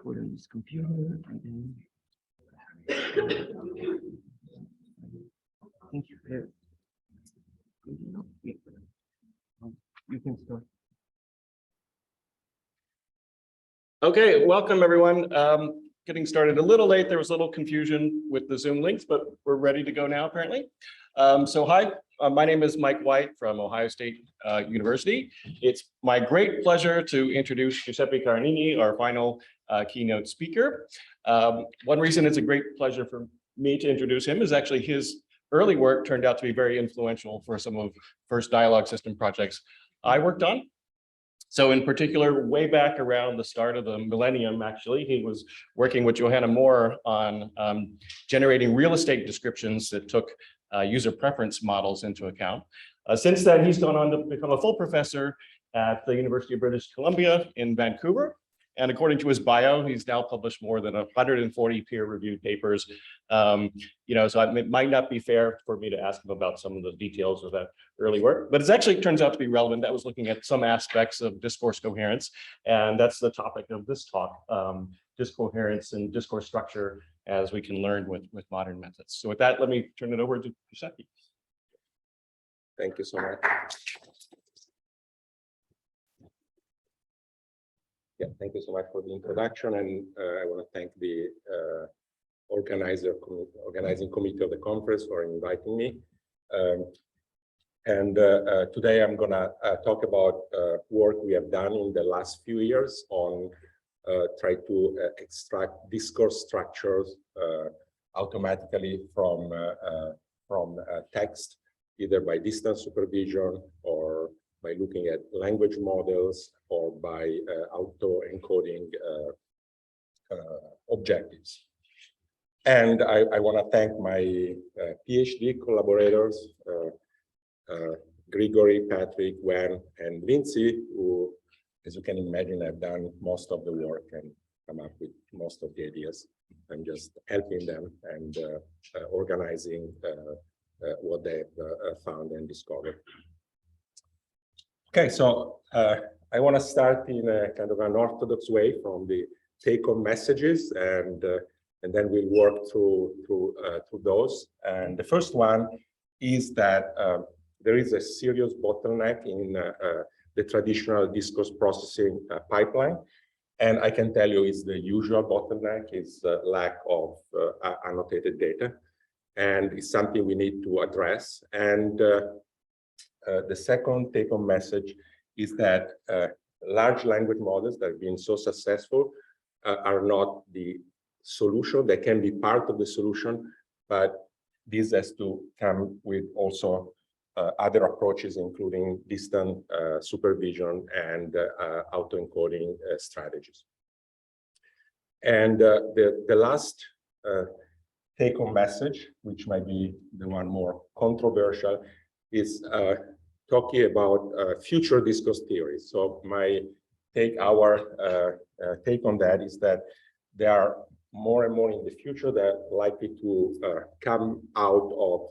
record on this computer, and then I think you can start. Okay, welcome everyone. Getting started a little late. There was a little confusion with the Zoom links, but we're ready to go now apparently. Hi, my name is Mike White from Ohio State University. It's my great pleasure to introduce Giuseppe Carenini, our final keynote speaker. One reason it's a great pleasure for me to introduce him is actually his early work turned out to be very influential for some of first dialogue system projects I worked on. So in particular, way back around the start of the millennium, actually, he was working with Johanna Moore on generating real estate descriptions that took user preference models into account. Since then, he's gone on to become a full professor at the University of British Columbia in Vancouver. And according to his bio, he's now published more than 140 peer-reviewed papers. So it might not be fair for me to ask him about some of the details of that early work, but it actually turns out to be relevant. That was looking at some aspects of discourse coherence, and that's the topic of this talk: discoherence and discourse structure as we can learn with modern methods. So with that, let me turn it over to Giuseppe. Thank you so much. Yeah, thank you so much for the introduction, and I want to thank the organizing committee of the conference for inviting me. Today I'm going to talk about work we have done in the last few years on try to extract discourse structures automatically from text, either by distance supervision or by looking at language models or by auto-encoding objectives. And I want to thank my PhD collaborators, Grigory, Patrick, Wen, and Lindsay, who, as you can imagine, have done most of the work and come up with most of the ideas. I'm just helping them and organizing what they've found and discovered. Okay, so I want to start in a kind of an orthodox way from the take-home messages, and then we'll work through those. And the first one is that there is a serious bottleneck in the traditional discourse processing pipeline, and I can tell you it's the usual bottleneck is lack of annotated data, and it's something we need to address. And the second take-home message is that large language models that have been so successful are not the solution. They can be part of the solution, but this has to come with also other approaches, including distant supervision and autoencoding strategies. And the last take-home message, which might be the one more controversial, is talking about future discourse theories. So our take on that is that there are more and more in the future that are likely to come out of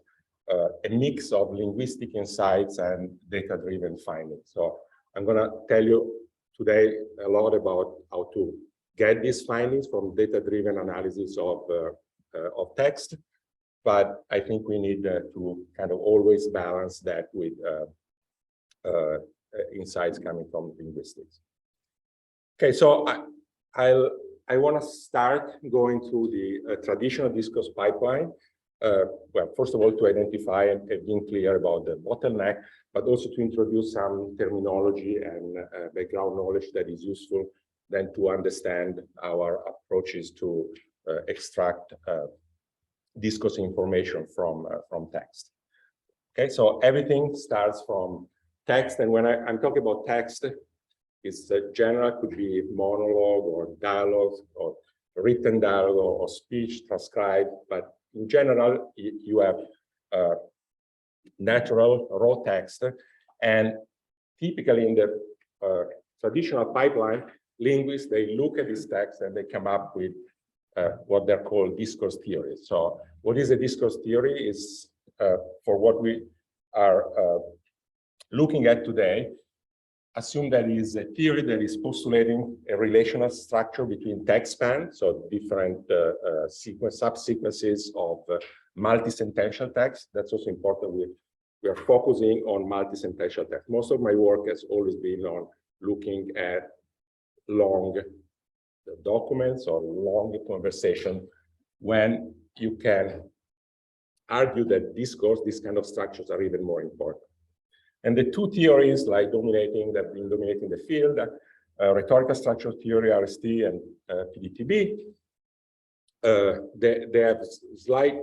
a mix of linguistic insights and data-driven findings. So I'm going to tell you today a lot about how to get these findings from data-driven analysis of text. But I think we need to kind of always balance that with insights coming from linguistics. Okay, so I want to start going through the traditional discourse pipeline. Well, first of all, to identify and being clear about the bottleneck, but also to introduce some terminology and background knowledge that is useful then to understand our approaches to extract discourse information from text. Okay, so everything starts from text, and when I'm talking about text, it's general, could be monologue or dialogue or written dialogue or speech transcribed, but in general, you have natural raw text, and typically in the traditional pipeline, linguists, they look at this text and they come up with what they're called discourse theories. So what is a discourse theory is for what we are looking at today, assume that is a theory that is postulating a relational structure between text span, so different subsequences of multi-sentential text. That's also important. We are focusing on multi-sentential text. Most of my work has always been on looking at long documents or long conversation when you can argue that discourse, these kind of structures are even more important. And the two theories that have been dominating the field, rhetorical structure theory, RST, and PDTB, they have slight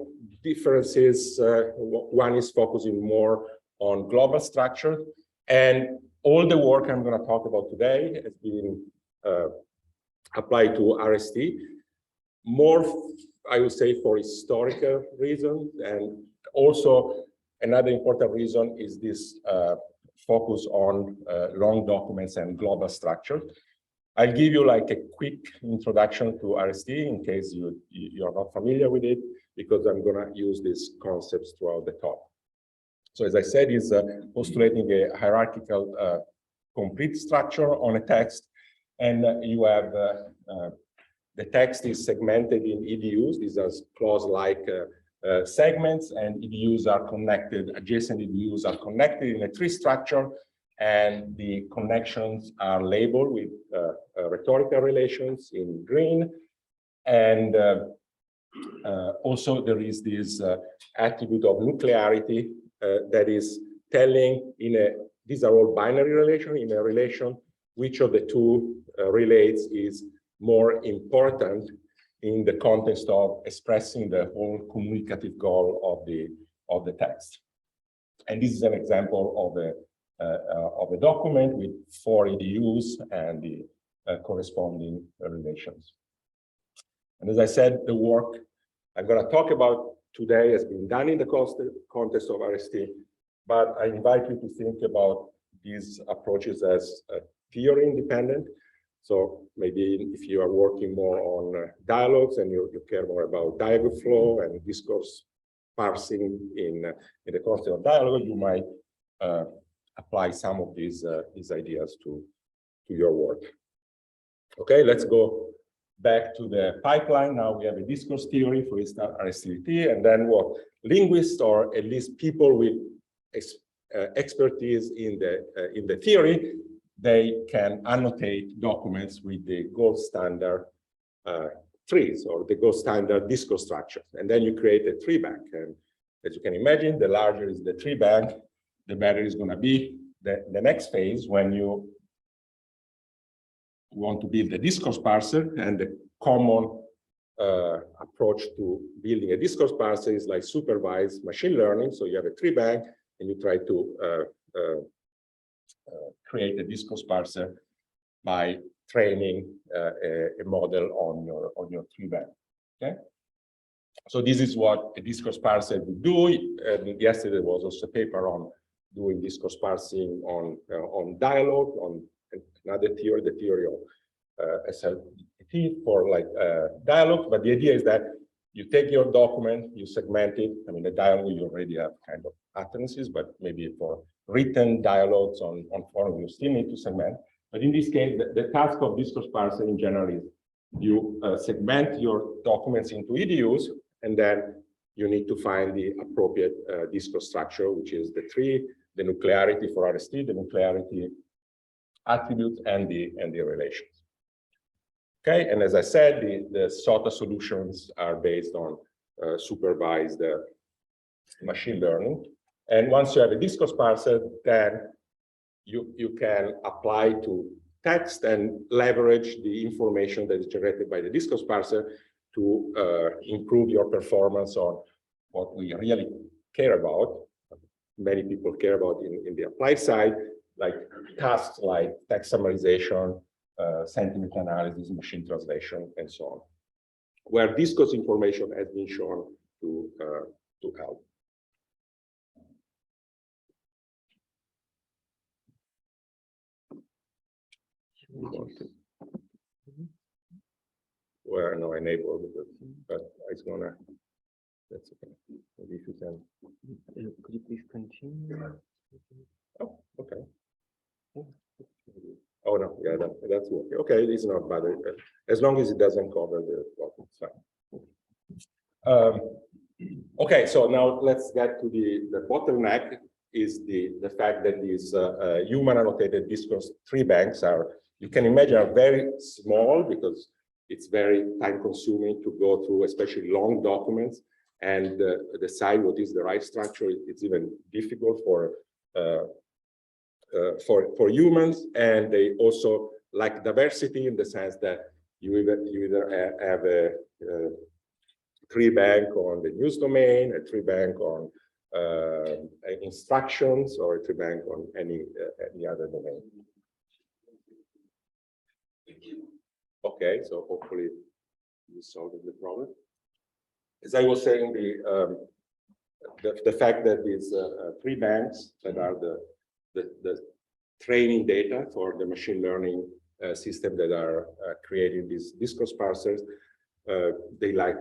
differences. One is focusing more on global structure, and all the work I'm going to talk about today has been applied to RST, more, I would say, for historical reasons, and also another important reason is this focus on long documents and global structure. I'll give you like a quick introduction to RST in case you're not familiar with it, because I'm going to use these concepts throughout the talk. So as I said, it's postulating a hierarchical complete structure on a text, and you have the text is segmented in EDUs. These are clause-like segments, and EDUs are connected, adjacent EDUs are connected in a tree structure, and the connections are labeled with rhetorical relations in green. And also there is this attribute of nuclearity that is telling these are all binary relations, in a relation, which of the two relates is more important in the context of expressing the whole communicative goal of the text. And this is an example of a document with 4 EDUs and the corresponding relations. And as I said, the work I'm going to talk about today has been done in the context of RST, but I invite you to think about these approaches as theory independent. So maybe if you are working more on dialogues and you care more about dialogue flow and discourse parsing in the context of dialogue, you might apply some of these ideas to your work. Okay, let's go back to the pipeline. Now we have a discourse theory, for instance, RST, and then what linguists, or at least people with expertise in the theory, they can annotate documents with the gold standard trees or the gold standard discourse structure. And then you create a tree bank. And as you can imagine, the larger is the tree bank, the better is going to be the next phase when you want to build a discourse parser. And the common approach to building a discourse parser is like supervised machine learning. So you have a tree bank and you try to create a discourse parser by training a model on your tree bank. Okay, so this is what a discourse parser would do. And yesterday was also a paper on doing discourse parsing on dialogue, on another theory, the theory of SLT for like dialogue. But the idea is that you take your document, you segment it. I mean, the dialogue you already have kind of utterances, but maybe for written dialogues on forum, you still need to segment. But in this case, the task of discourse parser in general is you segment your documents into EDUs, and then you need to find the appropriate discourse structure, which is the tree, the nuclearity for RST, the nuclearity attributes, and the relations. Okay, and as I said, the SOTA solutions are based on supervised machine learning. And once you have a discourse parser, then you can apply to text and leverage the information that is generated by the discourse parser to improve your performance on what we really care about. Many people care about in the applied side, like tasks like text summarization, sentiment analysis, machine translation, and so on, where discourse information has been shown to help. Well, no, enable, but it's gonna. That's okay. Maybe if you can. Could you please continue? Oh, okay. Oh no, yeah, that's okay. Okay, it's not bad. As long as it doesn't cover the bottom side. Okay, so now let's get to the bottleneck is the fact that these human annotated discourse tree banks are, you can imagine, are very small because it's very time consuming to go through, especially long documents, and decide what is the right structure. It's even difficult for humans, and they also lack diversity in the sense that you either have a tree bank on the news domain, a tree bank on instructions, or a tree bank on any other domain. Okay, so hopefully you solved the problem. As I was saying, the fact that these tree banks that are the training data for the machine learning system that are creating these discourse parsers, they lack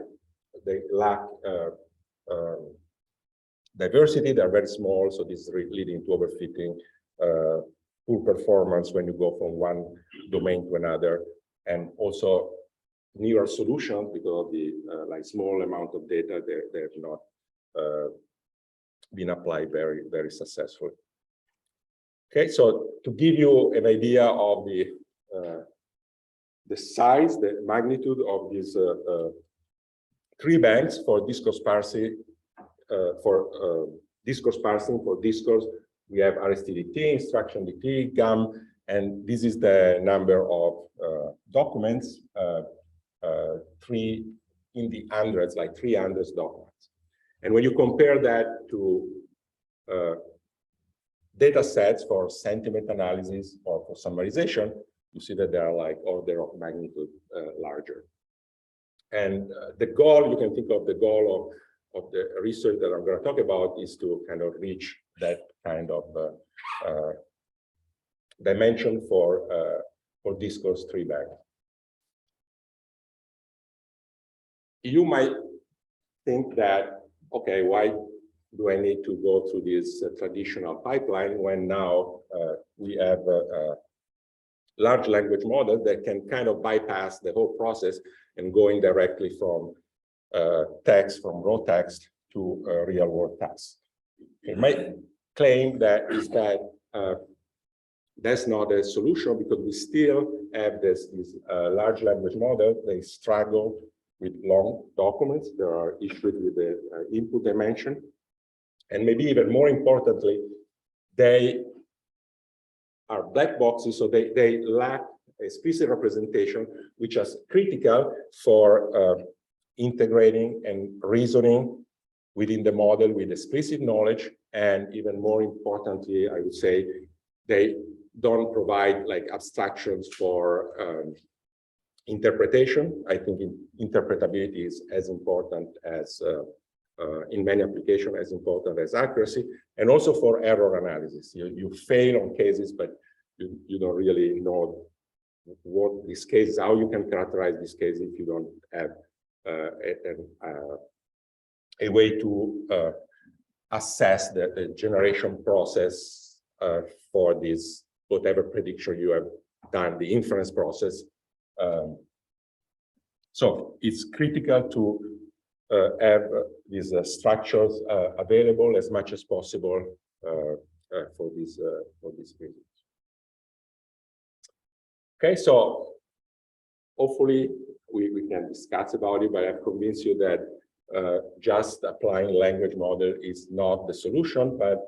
diversity. They're very small, so this is leading to overfitting, poor performance when you go from one domain to another, and also newer solutions because of the like small amount of data. They have not been applied very successfully. Okay, so to give you an idea of the size, the magnitude of these tree banks for discourse parsing, discourse parsing for discourse, we have RSTDT, instruction DT, GAM, and this is the number of documents, three in the hundreds, like 300 documents. And when you compare that to data sets for sentiment analysis or for summarization, you see that they are like order of magnitude larger. And the goal, you can think of the goal of the research that I'm going to talk about is to kind of reach that kind of dimension for discourse tree bank. You might think that, okay, why do I need to go through this traditional pipeline when now we have a large language model that can kind of bypass the whole process and going directly from text, from raw text to real world text. It might claim that is that that's not a solution because we still have this large language model. They struggle with long documents. There are issues with the input dimension. And maybe even more importantly, they are black boxes, so they lack explicit representation, which is critical for integrating and reasoning within the model with explicit knowledge. And even more importantly, I would say, they don't provide like abstractions for interpretation. I think interpretability is as important as in many applications, as important as accuracy, and also for error analysis. You fail on cases, but you don't really know what this case is, how you can characterize this case if you don't have a way to assess the generation process for this, whatever prediction you have done, the inference process. So it's critical to have these structures available as much as possible for this reason. Okay, so hopefully we can discuss about it, but I've convinced you that just applying language model is not the solution. But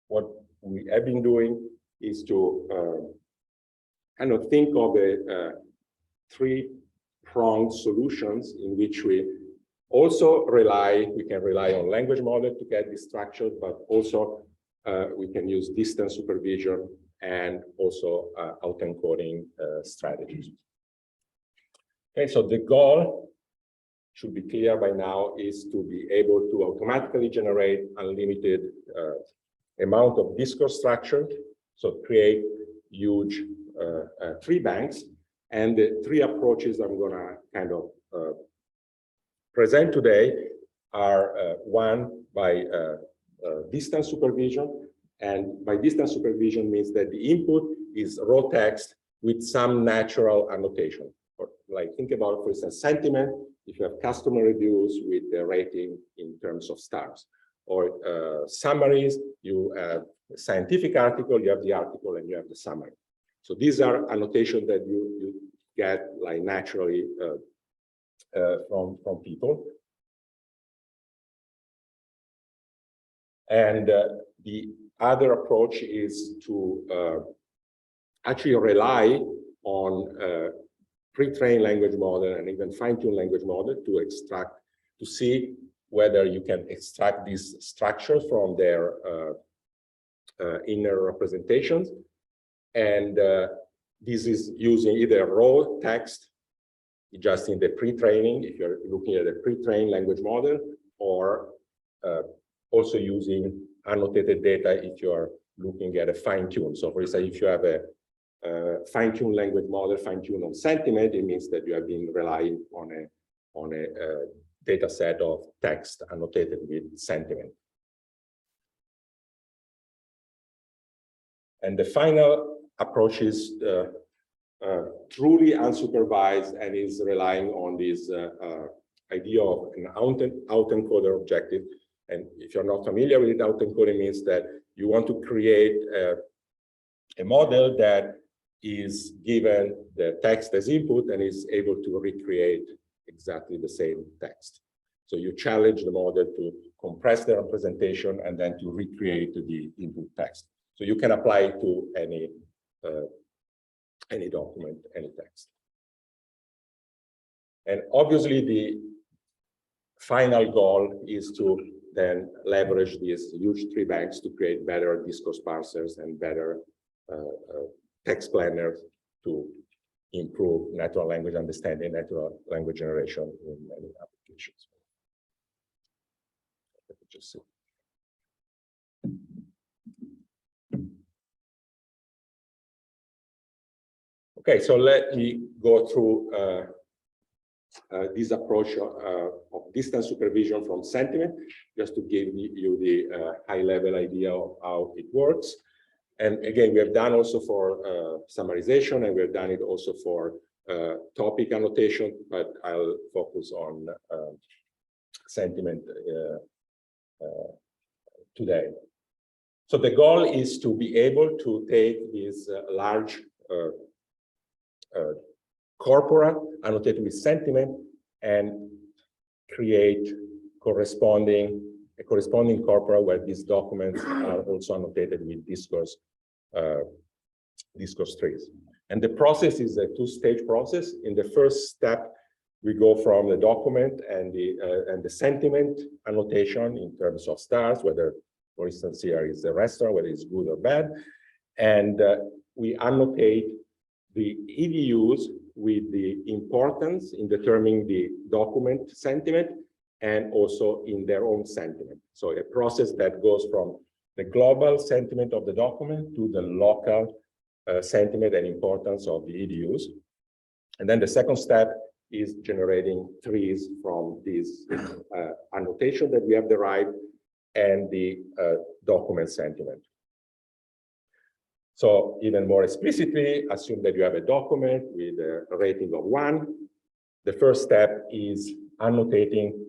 what we have been doing is to kind of think of a three-pronged solutions in which we also we can rely on language model to get this structure, but also we can use distance supervision and also autoencoding strategies. Okay, so the goal should be clear by now is to be able to automatically generate unlimited amount of discourse structure, so create huge tree banks. And the three approaches I'm going to kind of present today are one by distance supervision. And by distance supervision means that the input is raw text with some natural annotation. Or like think about, for instance, sentiment, if you have customer reviews with the rating in terms of stars. Or summaries, you have a scientific article, you have the article, and you have the summary. So these are annotations that you get like naturally from people. And the other approach is to actually rely on pre-trained language model and even fine-tuned language model to extract, to see whether you can extract these structures from their inner representations. And this is using either raw text, just in the pre-training, if you're looking at a pre-trained language model, or also using annotated data if you're looking at a fine-tune. So for instance, if you have a fine-tuned language model, fine-tuned on sentiment, it means that you have been relying on a data set of text annotated with sentiment. And the final approach is truly unsupervised and is relying on this idea of an autoencoder objective. And if you're not familiar with it, autoencoding means that you want to create a model that is given the text as input and is able to recreate exactly the same text. So you challenge the model to compress the representation and then to recreate the input text. So you can apply it to any document, any text. And obviously the final goal is to then leverage these huge tree banks to create better discourse parsers and better text planners to improve natural language understanding, natural language generation in many applications. Let me just see. Okay, so let me go through this approach of distance supervision from sentiment, just to give you the high-level idea of how it works. And again, we have done also for summarization, and we have done it also for topic annotation, but I'll focus on sentiment today. So the goal is to be able to take these large corpora annotated with sentiment and create a corresponding corpora where these documents are also annotated with discourse trees. And the process is a two-stage process. In the first step, we go from the document and the sentiment annotation in terms of stars, whether, for instance, here is a restaurant, whether it's good or bad, and we annotate the EDUs with the importance in determining the document sentiment and also in their own sentiment. So a process that goes from the global sentiment of the document to the local sentiment and importance of the EDUs. And then the second step is generating trees from this annotation that we have derived and the document sentiment. So even more explicitly, assume that you have a document with a rating of 1. The first step is annotating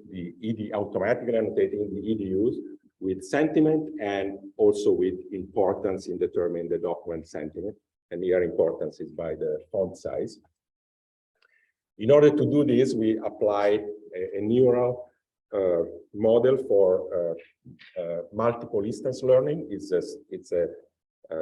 automatically annotating the EDUs with sentiment and also with importance in determining the document sentiment. And here importance is by the font size. In order to do this, we apply a neural model for multiple instance learning. It's a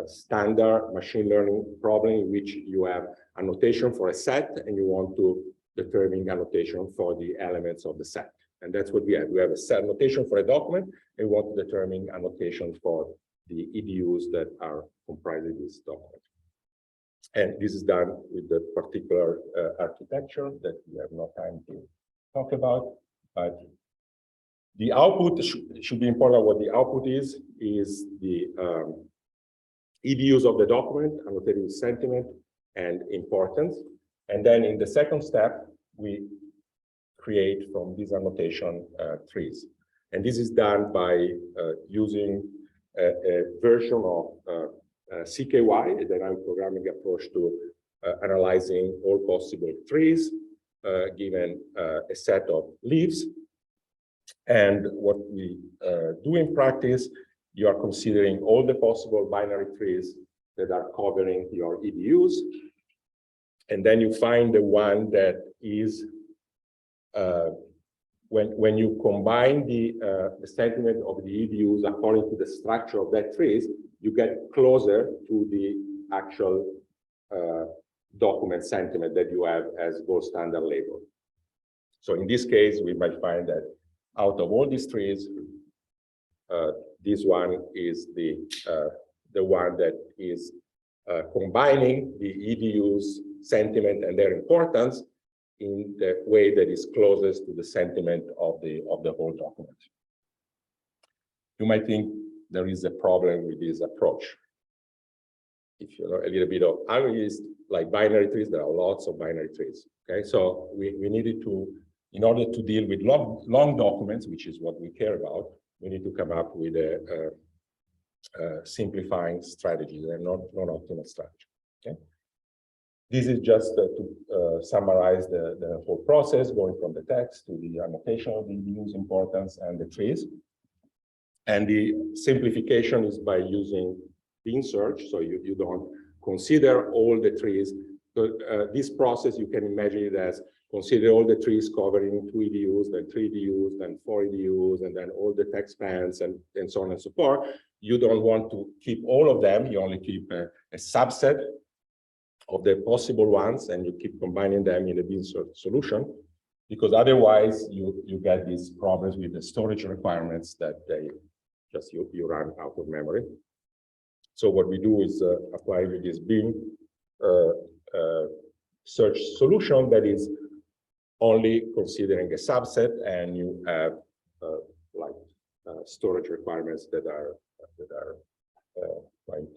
standard machine learning problem in which you have annotation for a set and you want to determine annotation for the elements of the set. And that's what we have. We have a set annotation for a document and we want to determine annotation for the EDUs that are comprising this document. And this is done with the particular architecture that we have no time to talk about. But the output should be important. What the output is the EDUs of the document, annotated with sentiment and importance. And then in the second step, we create from this annotation trees. And this is done by using a version of CKY, a dynamic programming approach to analyzing all possible trees given a set of leaves. And what we do in practice, you are considering all the possible binary trees that are covering your EDUs. And then you find the one that is, when you combine the sentiment of the EDUs according to the structure of that trees, you get closer to the actual document sentiment that you have as gold standard label. So in this case, we might find that out of all these trees, this one is the one that is combining the EDU's sentiment and their importance in the way that is closest to the sentiment of the whole document. You might think there is a problem with this approach. If you know a little bit of algorithms like binary trees, there are lots of binary trees. Okay, so we needed to, in order to deal with long documents, which is what we care about, we need to come up with a simplifying strategy and not non-optimal strategy. Okay, this is just to summarize the whole process, going from the text to the annotation of the EDU's importance and the trees. And the simplification is by using bin search, so you don't consider all the trees. So, this process, you can imagine it as consider all the trees covering 2 EDUs, then 3 EDUs, then 4 EDUs, and then all the text spans and so on and so forth. You don't want to keep all of them, you only keep a subset of the possible ones, and you keep combining them in a bin search solution, because otherwise you get these problems with the storage requirements that they just you run out of memory. So what we do is apply with this bin search solution that is only considering a subset, and you have storage requirements that are quite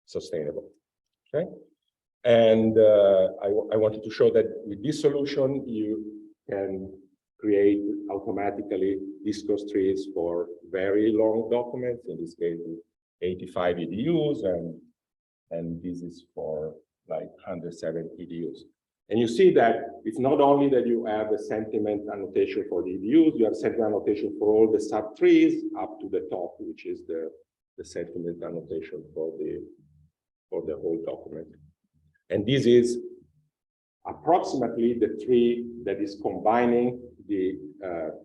sustainable. Okay, and I wanted to show that with this solution you can create automatically discourse trees for very long documents. In this case, 85 EDUs, and this is for like 107 EDUs. And you see that it's not only that you have a sentiment annotation for the EDUs, you have sentiment annotation for all the subtrees up to the top, which is the sentiment annotation for the whole document. And this is approximately the tree that is combining the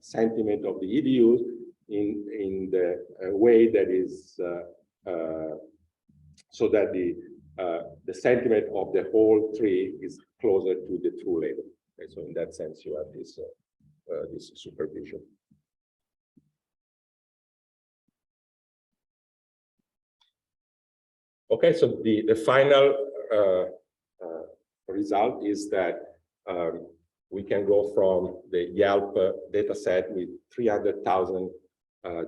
sentiment of the EDUs in the way that is so that the sentiment of the whole tree is closer to the true label. Okay, so in that sense, you have this this supervision. Okay, so the final result is that we can go from the Yelp data set with 300,000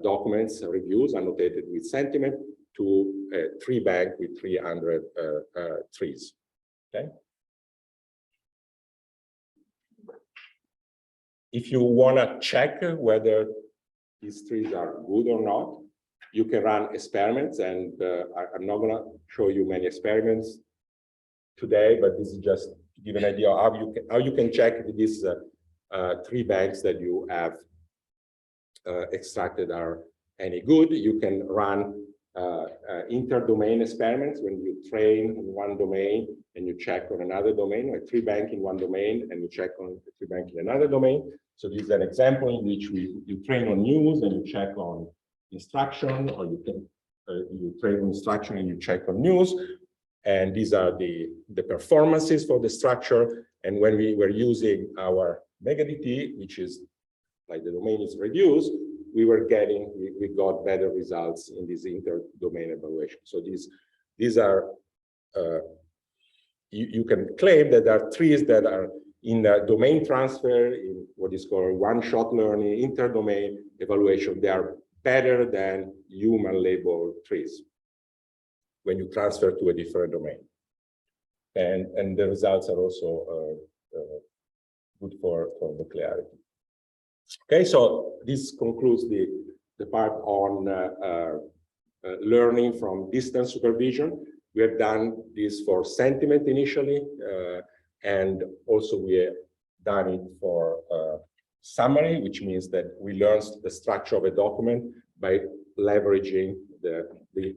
documents, reviews annotated with sentiment to a tree bank with 300 trees. Okay. If you want to check whether these trees are good or not, you can run experiments, and I'm not going to show you many experiments today, but this is just to give an idea of how you can check if these tree banks that you have extracted are any good. You can run inter-domain experiments when you train in one domain and you check on another domain, like tree bank in one domain and you check on the tree bank in another domain. So this is an example in which you train on news and you check on instruction, or you can you train on instruction and you check on news. And these are the performances for the structure. And when we were using our MegaDT, which is like the domain is reduced, we got better results in this inter-domain evaluation. So these are you can claim that there are trees that are in the domain transfer, in what is called one-shot learning, inter-domain evaluation. They are better than human labeled trees when you transfer to a different domain. And the results are also good for the clarity. Okay, so this concludes the part on learning from distance supervision. We have done this for sentiment initially, and also we have done it for summary, which means that we learn the structure of a document by leveraging the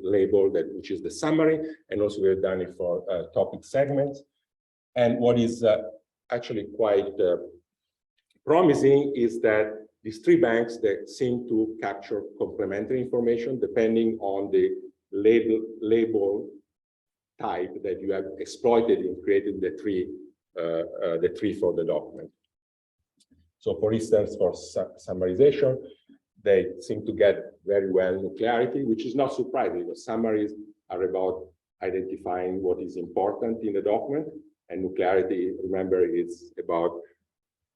label which is the summary, and also we have done it for topic segments. And what is actually quite promising is that these three banks that seem to capture complementary information depending on the label type that you have exploited in creating the tree for the document. So for instance, for summarization, they seem to get very well nuclearity, which is not surprising because summaries are about identifying what is important in the document, and nuclearity, remember, is about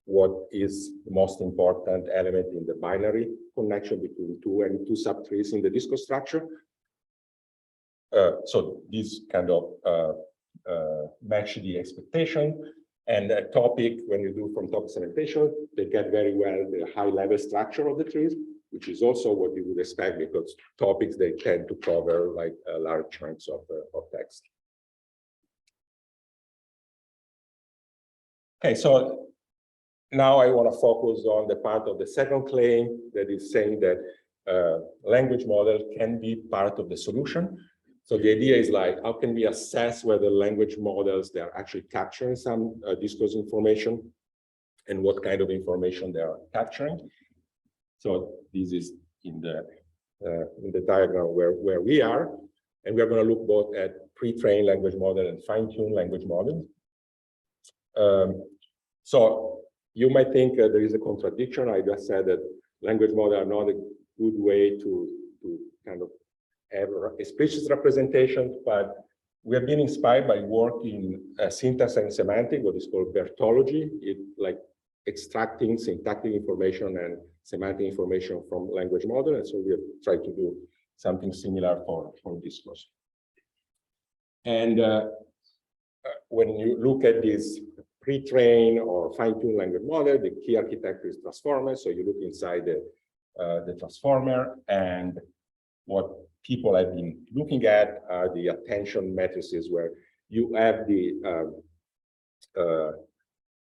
what is the most important element in the binary connection between two subtrees in the discourse structure. So these kind of match the expectation. And a topic, when you do from topic segmentation, they get very well the high-level structure of the trees, which is also what you would expect because topics, they tend to cover like large chunks of text. Okay, so now I want to focus on the part of the second claim that is saying that language model can be part of the solution. So the idea is like, how can we assess whether language models, they are actually capturing some discourse information and what kind of information they are capturing. So this is in the diagram where we are, and we are going to look both at pre-trained language model and fine-tuned language model. So you might think there is a contradiction. I just said that language models are not a good way to kind of have explicit representation, but we have been inspired by work in syntax and semantic, what is called Bertology. It like extracting syntactic information and semantic information from language model, and so we have tried to do something similar for discourse. And when you look at this pre-trained or fine-tuned language model, the key architecture is transformer. So you look inside the transformer, and what people have been looking at are the attention matrices, where you have the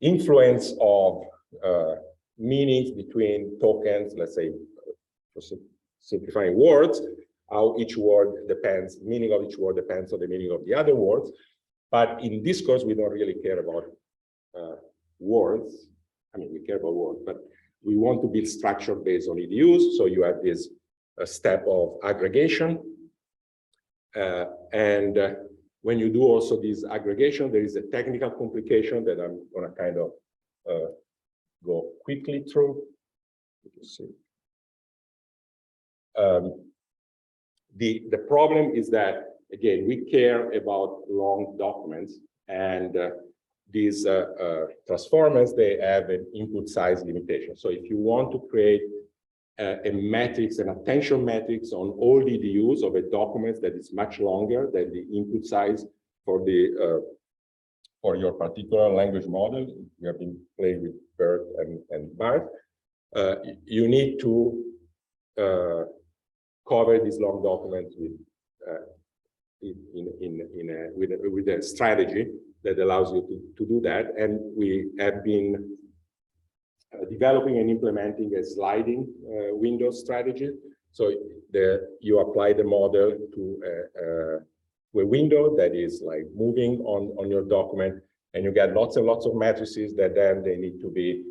influence of meanings between tokens, let's say, for simplifying words, how each word depends, meaning of each word depends on the meaning of the other words. But in discourse, we don't really care about words. I mean, we care about words, but we want to build structure based on EDUs. So you have this step of aggregation. When you do also this aggregation, there is a technical complication that I'm going to kind of go quickly through. The problem is that, again, we care about long documents, and these transformers, they have an input size limitation. So if you want to create a matrix, an attention matrix on all the EDUs of a document that is much longer than the input size for your particular language model, we have been playing with BERT and BART, you need to cover these long documents with a strategy that allows you to do that. And we have been developing and implementing a sliding window strategy. So you apply the model to a window that is like moving on your document, and you get lots and lots of matrices that then they need to be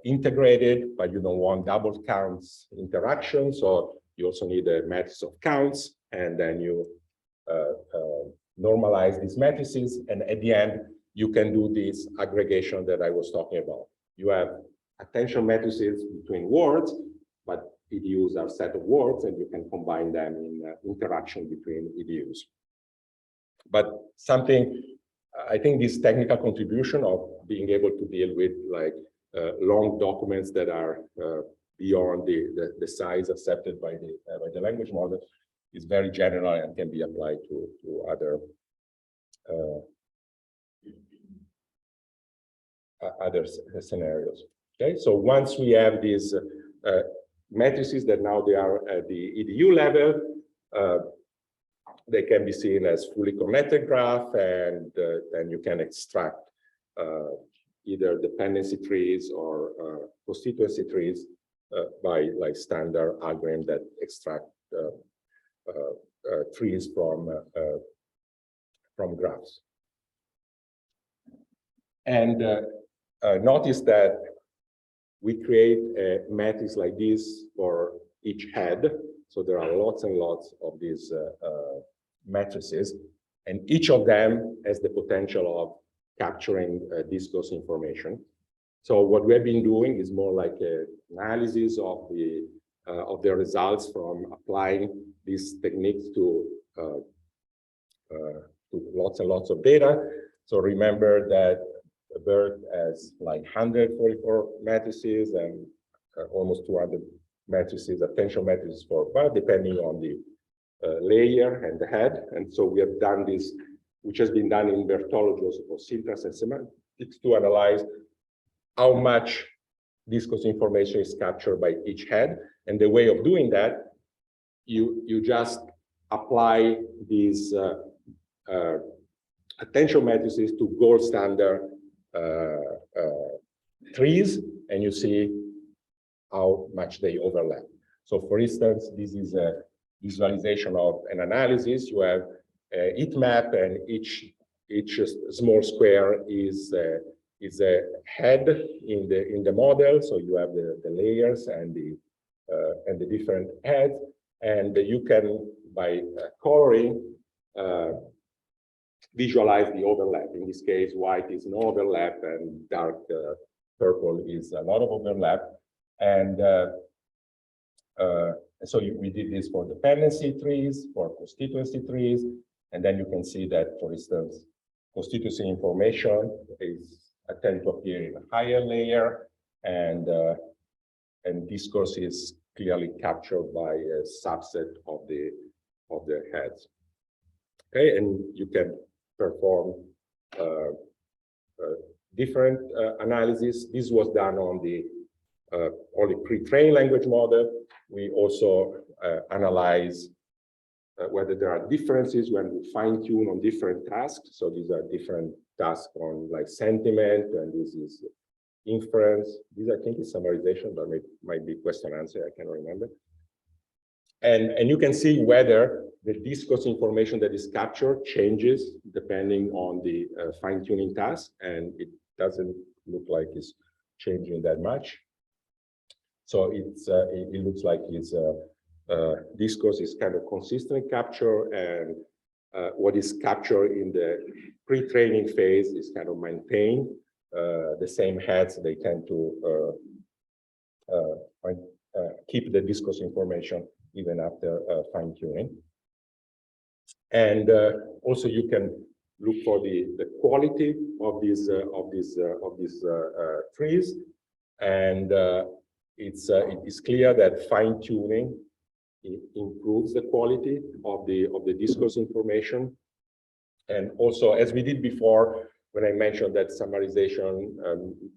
integrated, but you don't want double counts interaction. So you also need a matrix of counts, and then you normalize these matrices. And at the end, you can do this aggregation that I was talking about. You have attention matrices between words, but EDUs are a set of words, and you can combine them in interaction between EDUs. But something, I think this technical contribution of being able to deal with like long documents that are beyond the size accepted by the language model is very general and can be applied to other scenarios. Okay, so once we have these matrices that now they are at the EDU level, They can be seen as fully connected graph, and then you can extract either dependency trees or constituency trees by like standard algorithm that extract trees from graphs. And notice that we create a matrix like this for each head. So there are lots and lots of these matrices, and each of them has the potential of capturing discourse information. So what we have been doing is more like an analysis of the results from applying these techniques to lots and lots of data. So remember that a bird has like 144 matrices and almost 200 matrices, attention matrices for bird, depending on the layer and the head. And so we have done this, which has been done in Bertology also for syntax and semantics, to analyze how much discourse information is captured by each head. And the way of doing that, you just apply these attention matrices to gold standard trees, and you see how much they overlap. So for instance, this is a visualization of an analysis. You have a heat map, and each small square is a head in the model. So you have the layers and the different heads, and you can, by coloring, visualize the overlap. In this case, white is no overlap, and dark purple is a lot of overlap. And so we did this for dependency trees, for constituency trees, and then you can see that, for instance, constituency information tend to appear in a higher layer, and discourse is clearly captured by a subset of the heads. Okay, and you can perform different analysis. This was done on the only pre-trained language model. We also analyze whether there are differences when we fine-tune on different tasks. So these are different tasks on like sentiment, and this is inference. This I think is summarization, but might be question answer, I cannot remember. And you can see whether the discourse information that is captured changes depending on the fine-tuning task, and it doesn't look like it's changing that much. So it looks like its discourse is kind of consistent capture, and what is captured in the pre-training phase is kind of maintained. The same heads, they tend to keep the discourse information even after fine-tuning. And also you can look for the quality of these trees, and it is clear that fine-tuning improves the quality of the discourse information. And also, as we did before, when I mentioned that summarization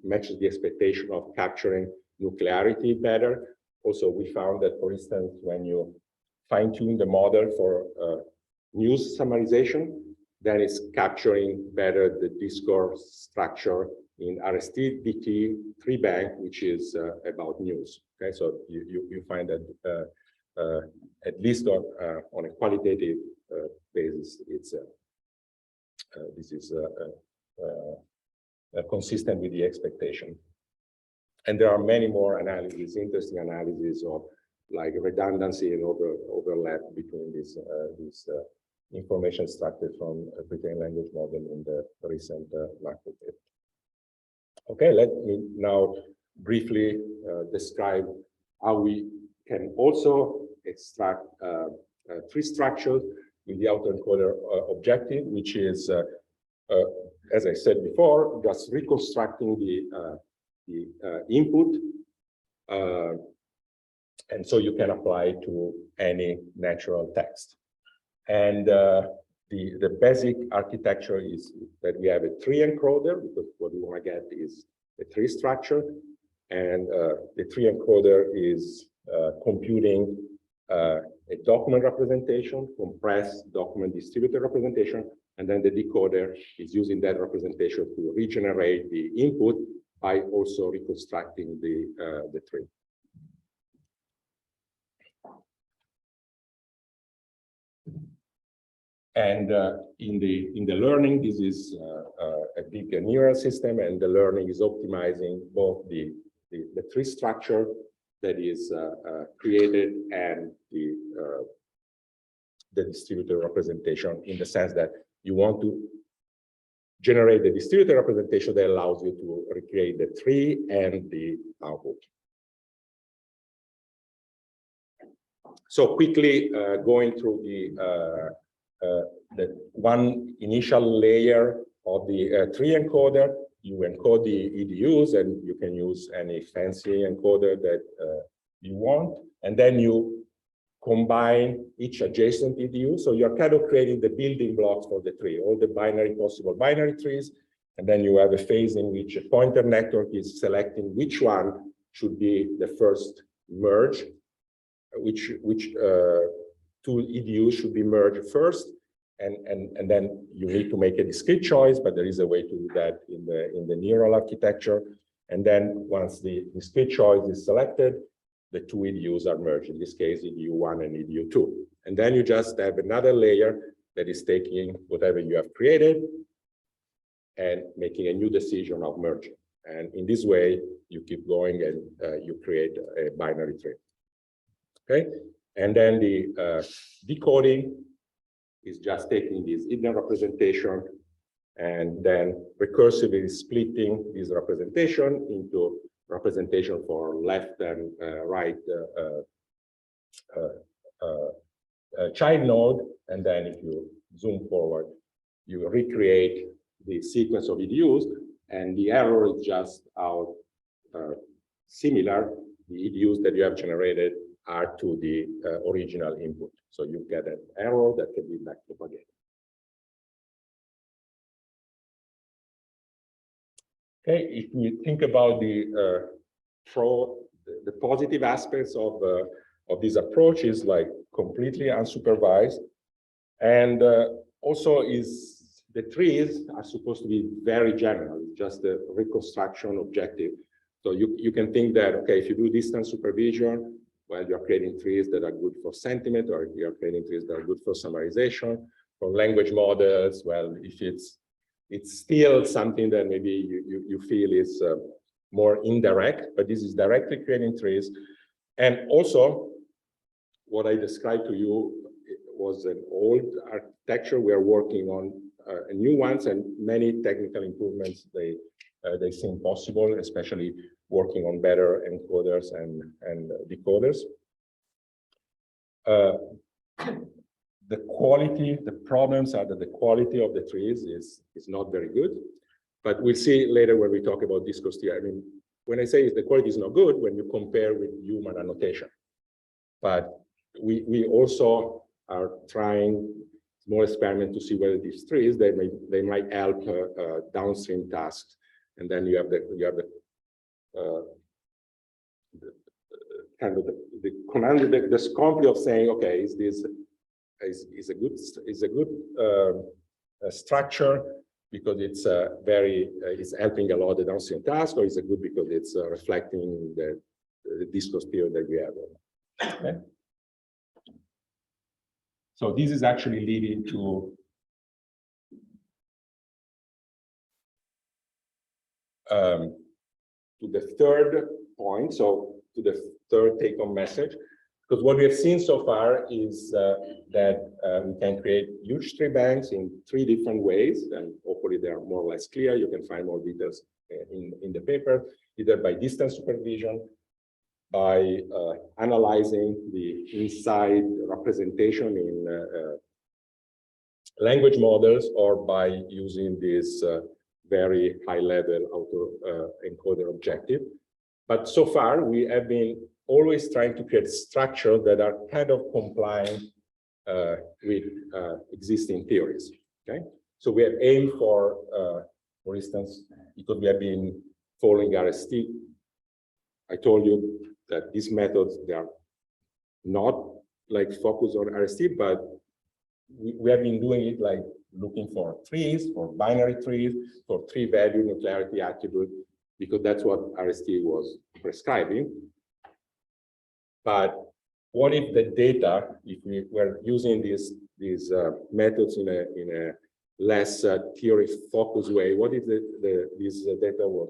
matches the expectation of capturing nuclearity better, also we found that, for instance, when you fine-tune the model for news summarization, then it's capturing better the discourse structure in RST-DT tree bank, which is about news. Okay, so you find that at least on a qualitative basis, it's this is consistent with the expectation. And there are many more analyses, interesting analyses of like redundancy and overlap between these information extracted from a pre-trained language model in the recent market paper. Okay, let me now briefly describe how we can also extract tree structures with the autoencoder objective, which is, as I said before, just reconstructing the input, and so you can apply to any natural text. And the basic architecture is that we have a tree encoder, because what we want to get is a tree structure, and the tree encoder is computing a a document representation, compressed document distributed representation, and then the decoder is using that representation to regenerate the input by also reconstructing the tree. And in the learning, this is a big neural system, and the learning is optimizing both the tree structure that is created and the distributed representation, in the sense that you want to generate the distributed representation that allows you to recreate the tree and the output. So quickly going through the one initial layer of the tree encoder, you encode the EDUs, and you can use any fancy encoder that you want, and then you combine each adjacent EDU. So you're kind of creating the building blocks for the tree, all the possible binary trees, and then you have a phase in which a pointer network is selecting which one should be the first merge, which two EDUs should be merged first, and then you need to make a discrete choice, but there is a way to do that in the neural architecture. And then once the discrete choice is selected, the two EDUs are merged, in this case, EDU1 and EDU2. And then you just have another layer that is taking whatever you have created and making a new decision of merging. And in this way, you keep going and you create a binary tree. Okay, and then the decoding is just taking this hidden representation and then recursively splitting this representation into representation for left and right child node. And then if you zoom forward, you recreate the sequence of EDUs, and the error is just how similar the EDUs that you have generated are to the original input. So you get an error that can be backpropagated. Okay, if we think about the positive aspects of this approach, is like completely unsupervised, and also is the trees are supposed to be very general, just a reconstruction objective. So you can think that, okay, if you do distant supervision, well, you're creating trees that are good for sentiment, or you're creating trees that are good for summarization. For language models, well, if it's still something that maybe you feel is more indirect, but this is directly creating trees. And also, what I described to you was an old architecture. We are working on new ones, and many technical improvements they seem possible, especially working on better encoders and decoders. The quality, the problems are that the quality of the trees is not very good, but we'll see later when we talk about discourse theory. I mean, when I say the quality is not good, when you compare with human annotation, but we also are trying small experiment to see whether these trees they might help downstream tasks, and then you have the kind of the command, the complete of saying, okay, is this is a good structure because it's it's helping a lot the downstream task, or is it good because it's reflecting the discourse theory that we have? Okay. So this is actually leading to the third point, so to the third take-home message, because what we have seen so far is that we can create huge tree banks in 3 different ways, and hopefully they are more or less clear. You can find more details in the paper, either by distance supervision, by analyzing the inside representation in language models, or by using this very high-level autoencoder objective. But so far, we have been always trying to create structures that are kind of compliant with existing theories. Okay, so we have aimed for instance, because we have been following RST. I told you that these methods, they are not like focus on RST, but we have been doing it like looking for trees, for binary trees, for tree-value nuclearity attribute, because that's what RST was prescribing. But what if the data, if we were using these methods in a less theory-focused way, what if this data was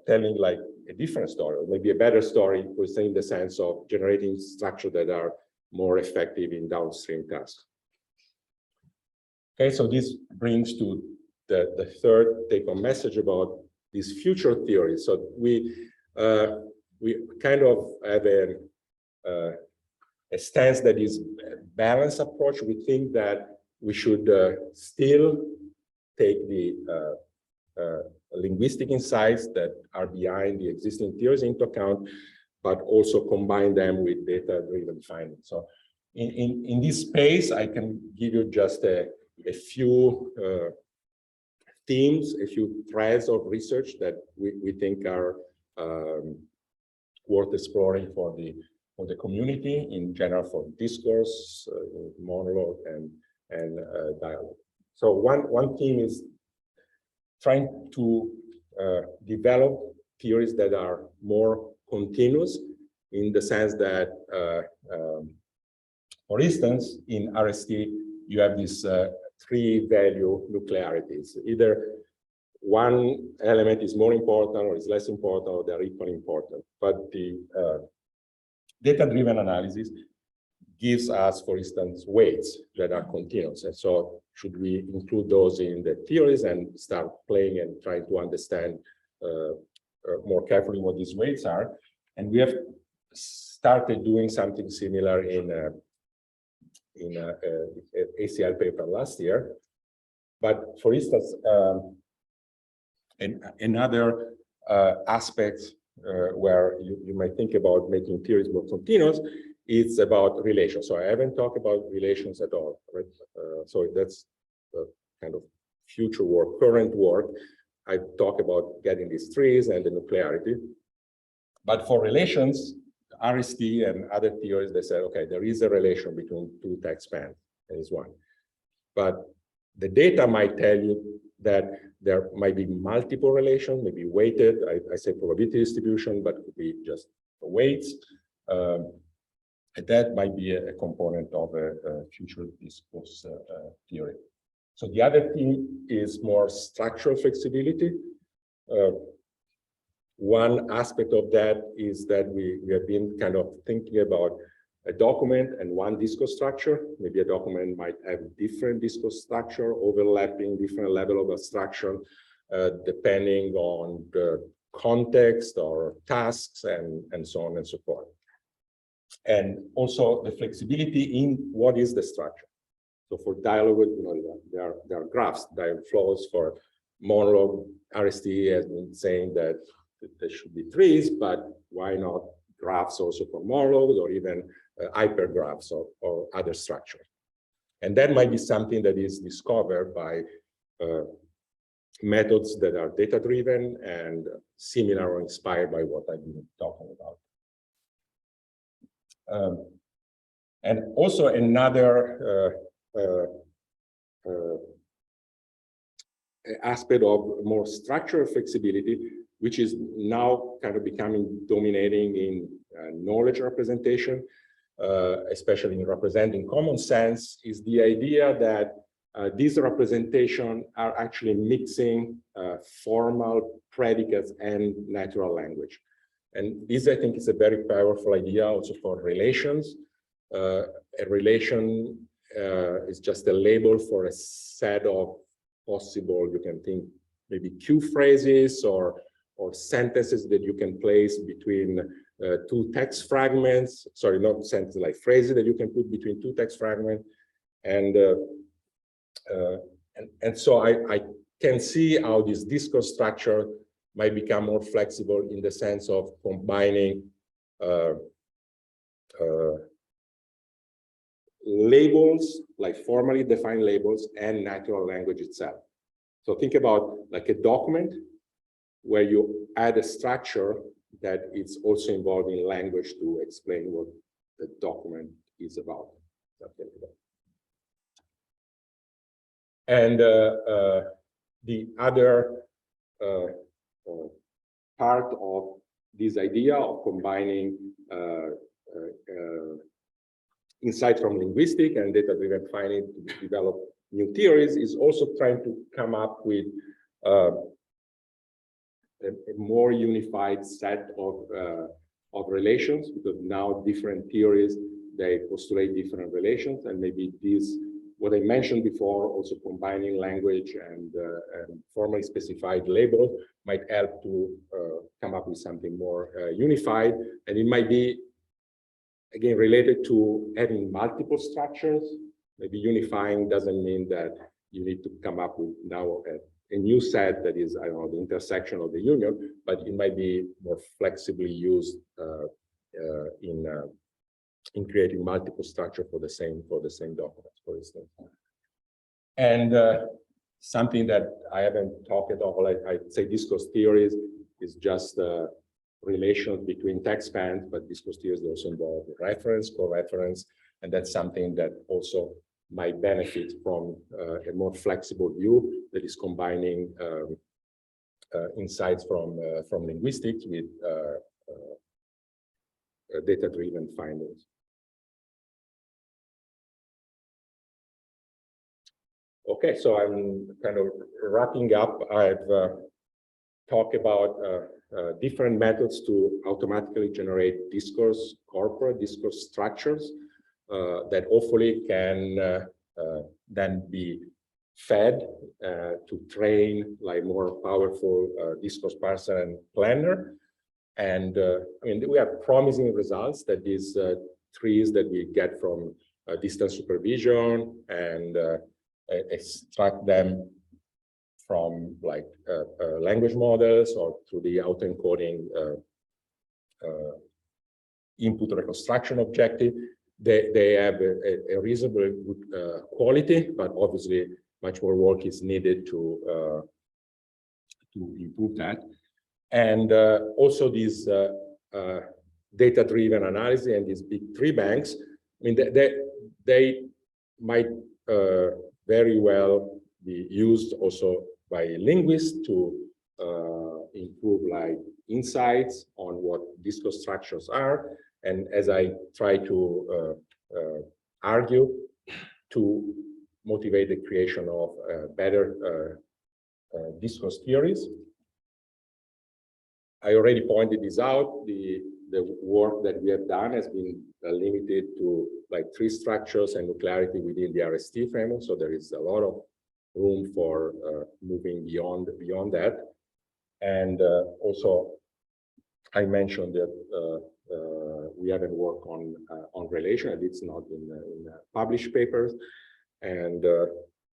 telling like a different story, or maybe a better story, per se, in the sense of generating structures that are more effective in downstream tasks? Okay, so this brings to the third take-home message about this future theory. So we kind of have a stance that is a balanced approach. We think that we should still take the linguistic insights that are behind the existing theories into account, but also combine them with data-driven findings. So in this space, I can give you just a few themes, a few threads of research that we think are worth exploring for the community in general, for discourse, monologue, and dialogue. So one theme is trying to develop theories that are more continuous, in the sense that, for instance, in RST, you have these three value nuclearities. Either one element is more important or is less important, or they're equally important. But the data-driven analysis gives us, for instance, weights that are continuous. And so should we include those in the theories and start playing and trying to understand more carefully what these weights are? And we have started doing something similar in an ACL paper last year. But for instance, another aspect where you might think about making theories more continuous, it's about relations. So I haven't talked about relations at all, right? So that's kind of future work, current work. I talk about getting these trees and the nuclearity. But for relations, RST and other theories, they said, okay, there is a relation between two text spans, and it's one. But the data might tell you that there might be multiple relations, maybe weighted. I say probability distribution, but it could be just weights. That might be a component of a future discourse theory. So the other thing is more structural flexibility. One aspect of that is that we have been kind of thinking about a document and one discourse structure. Maybe a document might have different discourse structure, overlapping different level of abstraction, depending on the context or tasks and so on and so forth. And also the flexibility in what is the structure. So for dialogue, there are graphs, dialogue flows. For monologue, RST has been saying that there should be trees, but why not graphs also for monologues, or even hypergraphs or other structures? And that might be something that is discovered by methods that are data-driven and similar or inspired by what I've been talking about. And also another aspect of more structural flexibility, which is now kind of becoming dominating in knowledge representation, especially in representing common sense, is the idea that these representations are actually mixing formal predicates and natural language. And this, I think, is a very powerful idea also for relations. A relation is just a label for a set of possible, you can think maybe cue phrases or sentences that you can place between two text fragments. Sorry, not sentences, like phrases that you can put between two text fragments. And so I can see how this discourse structure might become more flexible in the sense of combining labels, like formally defined labels, and natural language itself. So think about like a document where you add a structure that is also involving language to explain what the document is about. And the other part of this idea of combining insight from linguistic and data-driven finding to develop new theories is also trying to come up with a more unified set of relations, because now different theories, they postulate different relations, and maybe these, what I mentioned before, also combining language and formally specified labels might help to come up with something more unified. And it might be, again, related to having multiple structures. Maybe unifying doesn't mean that you need to come up with now a new set that is, I don't know, the intersection of the union, but it might be more flexibly used in creating multiple structure for the same documents, for instance. And something that I haven't talked at all, I'd say discourse theories is just relations between text spans, but discourse theories also involve reference, co-reference, and that's something that also might benefit from a more flexible view that is combining insights from linguistics with data-driven findings. Okay, so I'm kind of wrapping up. I've talked about different methods to automatically generate discourse corpora, discourse structures that hopefully can then be fed to train like more powerful discourse parser and planner. And I mean, we have promising results that these trees that we get from distance supervision and extract them from like language models or through the autoencoding input reconstruction objective. They have a reasonably good quality, but obviously much more work is needed to improve that. And also these data-driven analysis and these big tree banks, I mean, they might very well be used also by linguists to improve like insights on what discourse structures are. And as I try to argue, to motivate the creation of better discourse theories. I already pointed this out. The work that we have done has been limited to like tree structures and nuclearity within the RST framework. So there is a lot of room for moving beyond that. And also, I mentioned that we haven't worked on relation, and it's not in published papers. And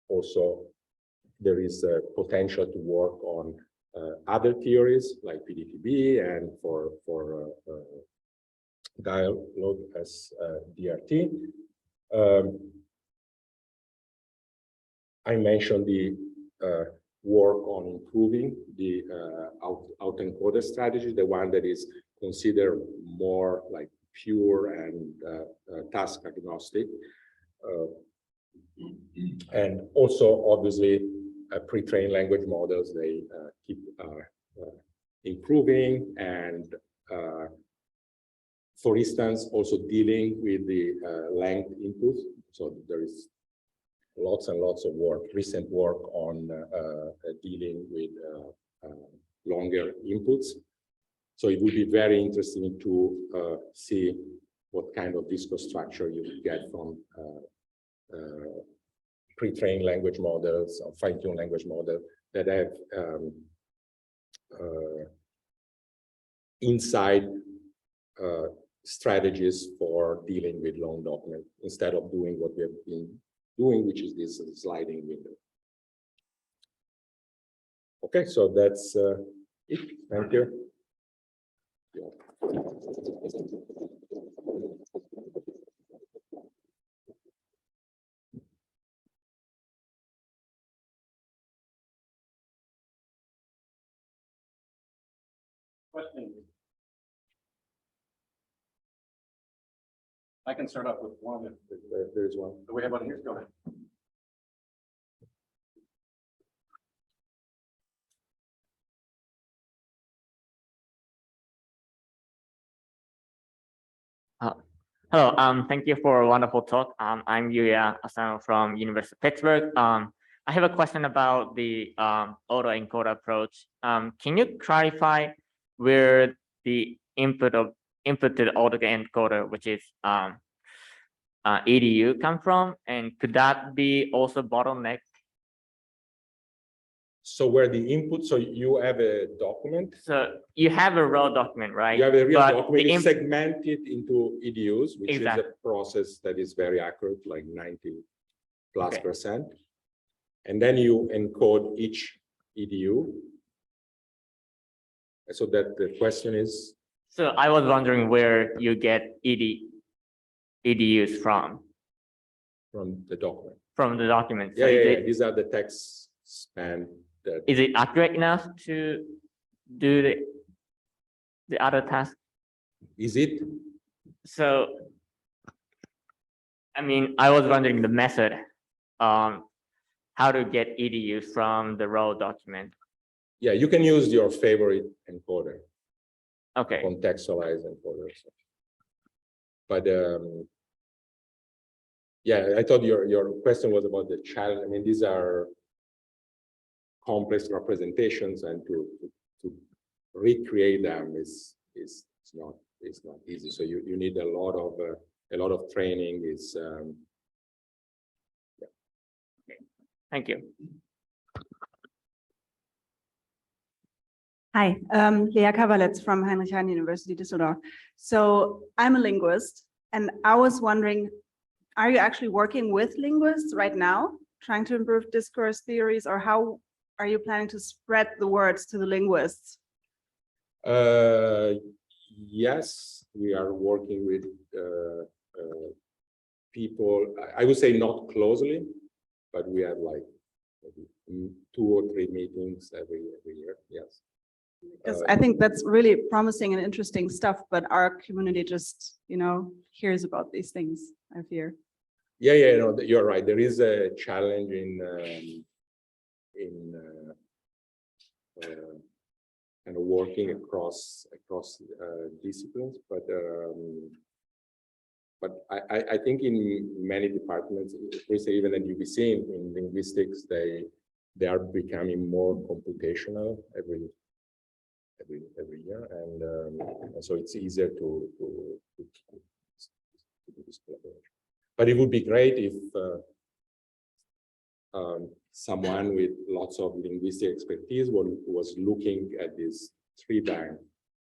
also, there is a potential to work on other theories like PDTB and for dialogue as DRT. I mentioned the work on improving the autoencoder strategy, the one that is considered more like pure and task-agnostic. And also, obviously, pre-trained language models, they keep improving, and for instance, also dealing with the length inputs. So there is lots and lots of work, recent work on dealing with longer inputs. So it would be very interesting to see what kind of discourse structure you get from pre-trained language models or fine-tuned language models that have inside strategies for dealing with long documents instead of doing what we have been doing, which is this sliding window. Okay, so that's it. Thank you. Questions? I can start off with one. There is one. Do we have one here? Go ahead. Hello, thank you for a wonderful talk. I'm Yuya Asano from University of Pittsburgh. I have a question about the autoencoder approach. Can you clarify where the inputted autoencoder, which is edu, come from, and could that be also bottlenecked? So where the input, so you have a document. So you have a raw document, right? You have a real But document, the it's segmented into EDUs, which Exactly. is a process that is very accurate, like 90+%. And then you encode each EDU. So that the question is, So I was wondering where you get EDUs from the document. the document. Yeah, So yeah, these are the text span that. Is it accurate enough to do the other task? Is it? So, I mean, I was wondering the method, how to get EDUs from the raw document. Yeah, you can use your favorite encoder, Okay. contextualized encoder. But yeah, I thought your question was about the challenge. I mean, these are complex representations, and to recreate them is not easy. So you need a lot of training. Yeah. Thank you. Hi, Lea Kawalec from Heinrich Heine University, Düsseldorf. So I'm a linguist, and I was wondering, are you actually working with linguists right now, trying to improve discourse theories, or how are you planning to spread the words to the linguists? Yes, we are working with people. I would say not closely, but we have like maybe 2 or 3 meetings every year. Yes. Because I think that's really promising and interesting stuff, but our community just, hears about these things, I fear. Yeah, no, you're right. There is a challenge in kind of working across disciplines, but I think in many departments, even at UBC in linguistics, they are becoming more computational every year, and so it's easier to do this collaboration. But it would be great if someone with lots of linguistic expertise was looking at this tree bank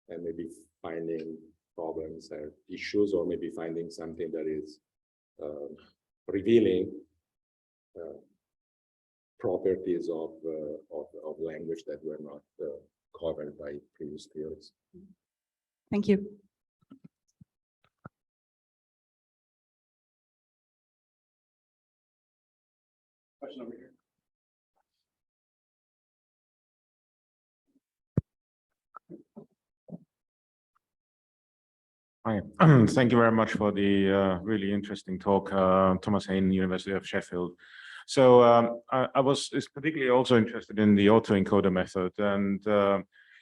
and maybe finding problems or issues, or maybe finding something that is revealing properties of language that were not covered by previous theories. Thank you. Question over here. Hi, thank you very much for the really interesting talk, Thomas Hayne, University of Sheffield. So I was particularly also interested in the autoencoder method, and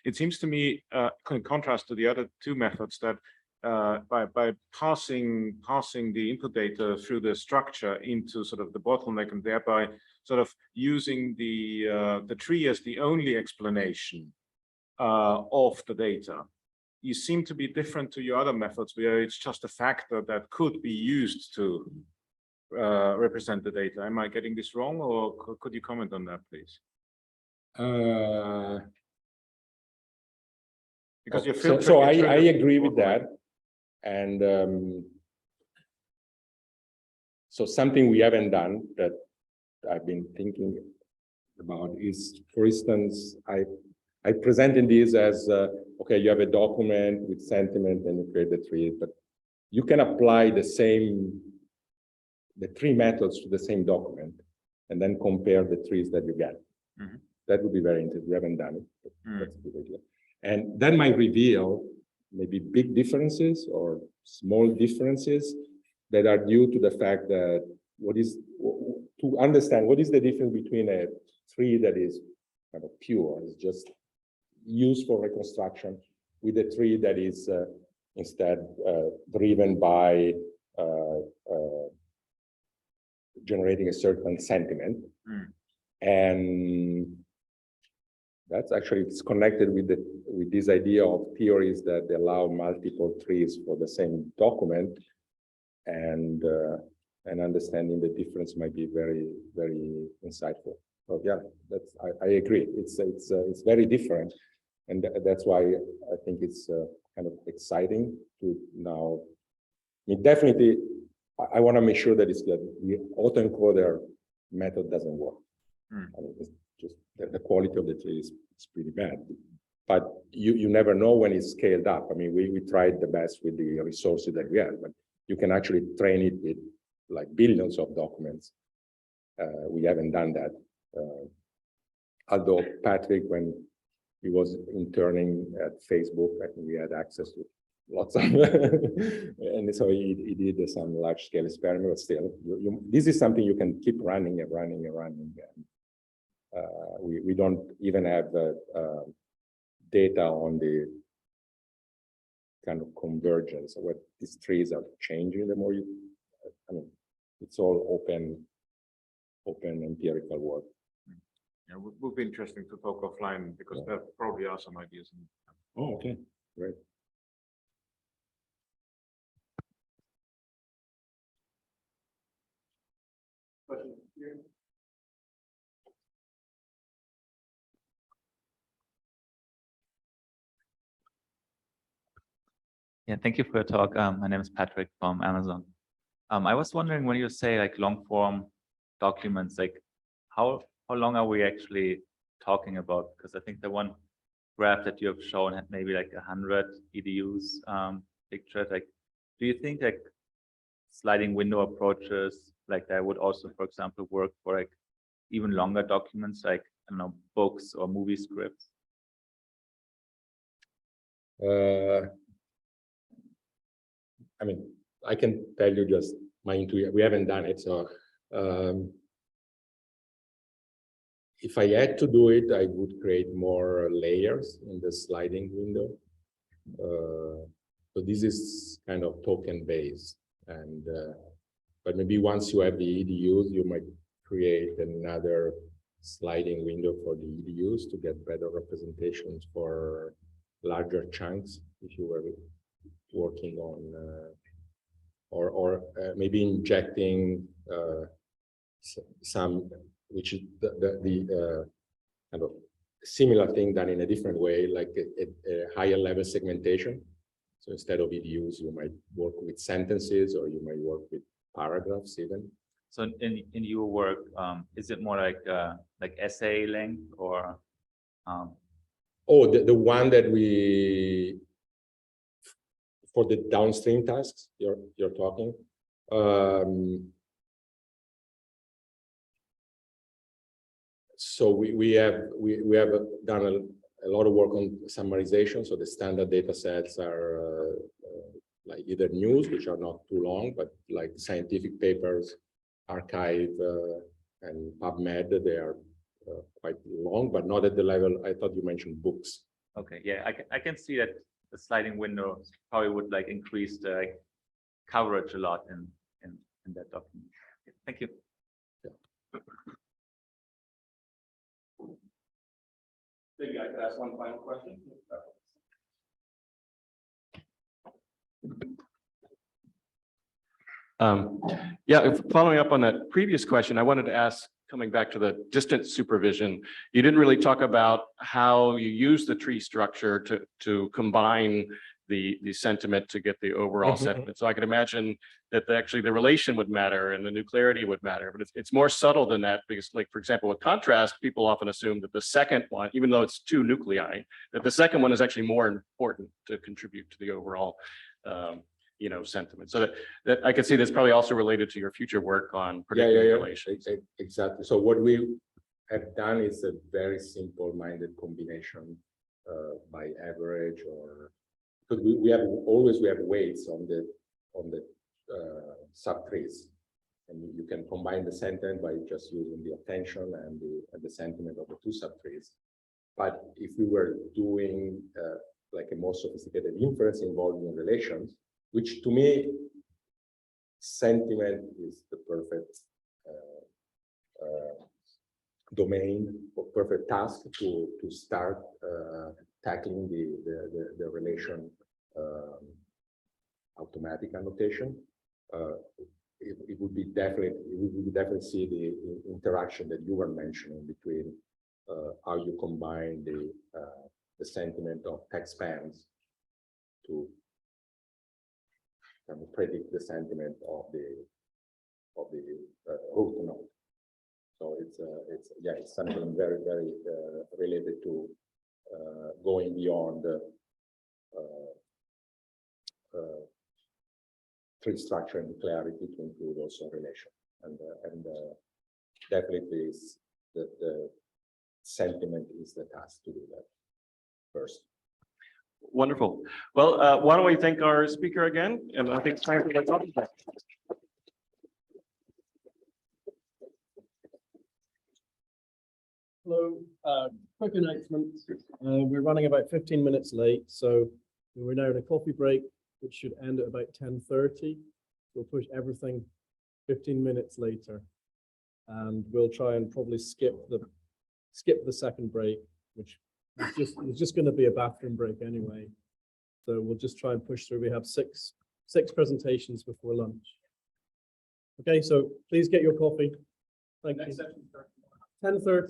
it seems to me, in contrast to the other 2 methods, that by passing the input data through the structure into sort of the bottleneck, and thereby sort of using the tree as the only explanation of the data, you seem to be different to your other methods, where it's just a factor that could be used to represent the data. Am I getting this wrong, or could you comment on that, please? Because you're so I agree with that, and so something we haven't done that I've been thinking about is, for instance, I presented this as okay, you have a document with sentiment and you create the tree, but you can apply the 3 methods to the same document and then compare the trees that you get. Mm-hmm. That would be very interesting. We haven't done it, but that's a good idea. And that might reveal maybe big differences or small differences that are due to the fact that to understand what is the difference between a tree that is kind of pure, is just used for reconstruction, with a tree that is instead driven by generating a certain sentiment. And that's actually, it's connected with this idea of theories that allow multiple trees for the same document, and understanding the difference might be very, very insightful. So yeah, I agree. It's very different, and that's why I think it's kind of exciting to now. I mean, definitely, I want to make sure that the autoencoder method doesn't work. I mean, it's just the quality of the tree is pretty bad. But you never know when it's scaled up. I mean, we tried the best with the resources that we had, but you can actually train it with like billions of documents. We haven't done that. Although Patrick, when he was interning at Facebook, I think we had access to lots of, and so he did some large scale experiments. Still, this is something you can keep running and running and running. And, we don't even have data on the kind of convergence of what these trees are changing. The more I mean, it's all open empirical work. Yeah, it would be interesting to talk offline, because there probably are some ideas. Oh, okay, great. Yeah, thank you for your talk. My name is Patrick from Amazon. I was wondering, when you say like long form documents, like how long are we actually talking about? Because I think the one graph that you have shown had maybe like 100 EDUs pictured. Like, do you think like sliding window approaches like that would also, for example, work for like even longer documents, like, I don't know, books or movie scripts? I mean, I can tell you just my intuition. We haven't done it, so if I had to do it, I would create more layers in the sliding window. So this is kind of token based, and but maybe once you have the EDUs, you might create another sliding window for the EDUs to get better representations for larger chunks if you were working on, or maybe injecting some, which is the kind of similar thing done in a different way, like a higher level segmentation. So instead of EDUs, you might work with sentences, or you might work with paragraphs even. So in your work, is it more like essay length, or? Oh, the one that we, for the downstream tasks you're talking. So we have done a lot of work on summarization. So the standard data sets are like either news, which are not too long, but like scientific papers, archive, and PubMed, they are quite long, but not at the level. I thought you mentioned books. Okay, yeah, I can see that the sliding window probably would like increase the coverage a lot in that document. Thank you. Maybe I could ask one final question. Yeah, following up on that previous question, I wanted to ask, coming back to the distant supervision, you didn't really talk about how you use the tree structure to combine the sentiment to get the overall sentiment. So I could imagine that actually the relation would matter and the nuclearity would matter, but it's more subtle than that, because, like, for example, with contrast, people often assume that the second one, even though it's two nuclei, that the second one is actually more important to contribute to the overall sentiment. So that I could see that's probably also related to your future work on predicting relations. Exactly. So what we have done is a very simple-minded combination by average, or because we have weights on the subtrees. And you can combine the sentence by just using the attention and the sentiment of the two subtrees. But if we were doing like a more sophisticated inference involving relations, which to me, sentiment is the perfect domain or perfect task to start tackling the relation automatic annotation. It would be definitely, we would definitely see the interaction that you were mentioning between how you combine the sentiment of text spans to kind of predict the sentiment of the root node. So it's something very related to going beyond tree structure and clarity to include also relation, and definitely is the sentiment is the task to do that first. Wonderful. Well, why don't we thank our speaker again? And I think it's time for the topic. Hello, quick announcement. We're running about 15 minutes late, so we're now in a coffee break, which should end at about 10:30. We'll push everything 15 minutes later, and we'll try and probably skip the second break, which is just going to be a bathroom break anyway. So we'll just try and push through. We have six presentations before lunch. Okay, so please get your coffee. Thank you. 10:30.